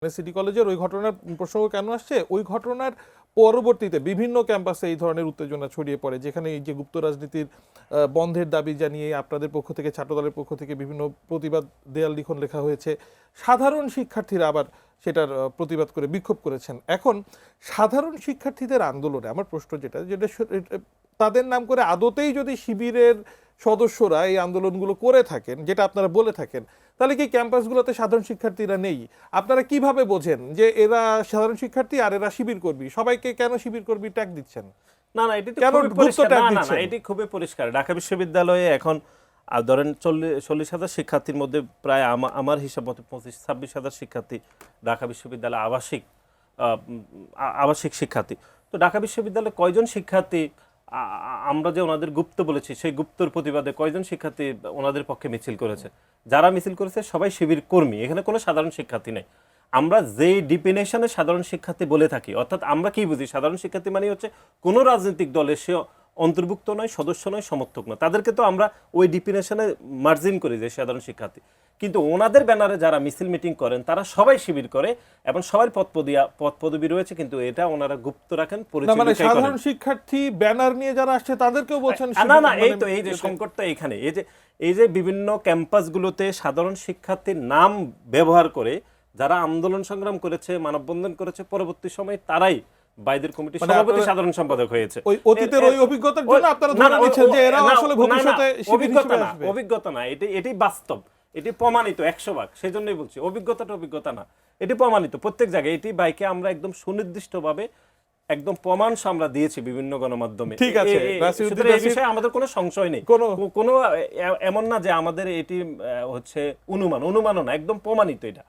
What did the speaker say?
City কলেজের ওই ঘটনার প্রসঙ্গ কেন আসছে? ওই ঘটনার পরবর্তীতে বিভিন্ন ক্যাম্পাসে এই ধরনের উত্তেজনা ছড়িয়ে পড়ে, যেখানে এই যে গুপ্ত রাজনীতির বন্ধের দাবি জানিয়ে আপনাদের পক্ষ থেকে, ছাত্রদলের পক্ষ থেকে বিভিন্ন প্রতিবাদ দেয়াল লিখন লেখা হয়েছে। সাধারণ শিক্ষার্থীরা আবার সেটার প্রতিবাদ করে বিক্ষোভ করেছেন। এখন সাধারণ শিক্ষার্থীদের আন্দোলনে আমার প্রশ্ন যেটা যেটা তাদের নাম করে আদতেই যদি শিবিরের সদস্যরা এই আন্দোলনগুলো করে থাকেন, যেটা আপনারা বলে থাকেন, তাহলে কি ক্যাম্পাসগুলোতে সাধারণ শিক্ষার্থীরা নেই? আপনারা কিভাবে বোঝেন যে এরা সাধারণ শিক্ষার্থী আর এরা শিবির কর্মী? সবাইকে কেন শিবির কর্মী ট্যাগ দিচ্ছেন? না না, এটি তো খুবই পরিষ্কার। না না, এটি খুবই পরিষ্কার। ঢাকা বিশ্ববিদ্যালয়ে এখন ধরেন 40,000 শিক্ষার্থীর মধ্যে প্রায় আমার হিসাব মতো 25-26,000 শিক্ষার্থী ঢাকা বিশ্ববিদ্যালয় আবাসিক শিক্ষার্থী। তো ঢাকা বিশ্ববিদ্যালয়ে কয়জন শিক্ষার্থী, আমরা যে ওনাদের গুপ্ত বলেছি, সেই গুপ্তর প্রতিবাদে কয়জন শিক্ষার্থী ওনাদের পক্ষে মিছিল করেছে? যারা মিছিল করেছে সবাই শিবির কর্মী, এখানে কোনো সাধারণ শিক্ষার্থী নেই। আমরা যেই ডিফিনেশনে সাধারণ শিক্ষার্থী বলে থাকি, অর্থাৎ আমরা কি বুঝি, সাধারণ শিক্ষার্থী মানে হচ্ছে কোনো রাজনৈতিক দলের সে অন্তর্ভুক্ত নয়, সদস্য নয়, সমর্থক নয়, তাদেরকে তো আমরা ওই ডিফিনেশনে মার্জিন করি যে সাধারণ শিক্ষার্থী। কিন্তু ওনাদের ব্যানারে যারা মিছিল মিটিং করেন তারা সবাই শিবির করে এবং সবার পদ পদবি রয়েছে, কিন্তু এটা ওনারা গুপ্ত রাখেন, মানে সাধারণ শিক্ষার্থী ব্যানার নিয়ে যারা আসছে তাদেরকেও বলছেন না না, এই তো এই যে সংকটটা এখানে, এই যে বিভিন্ন ক্যাম্পাসগুলোতে সাধারণ শিক্ষার্থীর নাম ব্যবহার করে যারা আন্দোলন সংগ্রাম করেছে, মানববন্ধন করেছে, পরবর্তী সময়ে তারাই বাইদের কমিটির সভাপতি, সাধারণ সম্পাদক হয়েছে। ওই অতীতের ওই অভিজ্ঞতার জন্য আপনারা ধরে নিচ্ছেন যে এরা আসলে ভবিষ্যতে শিবির হিসেবে আসবে? অভিজ্ঞতা না, এটি বাস্তব, এটি প্রমাণিত 100 ভাগ। সেজন্যই বলছি অভিজ্ঞতাটা অভিজ্ঞতা না, এটি প্রমাণিত প্রত্যেক জায়গায়। এটি বাইকে আমরা একদম সুনির্দিষ্টভাবে একদম প্রমাণ আমরা দিয়েছি বিভিন্ন গণমাধ্যমে। ঠিক আছে, এই বিষয়ে আমাদের কোনো সংশয় নেই, কোনো এমন না যে আমাদের এটি হচ্ছে অনুমানও না, একদম প্রমাণিত এটা।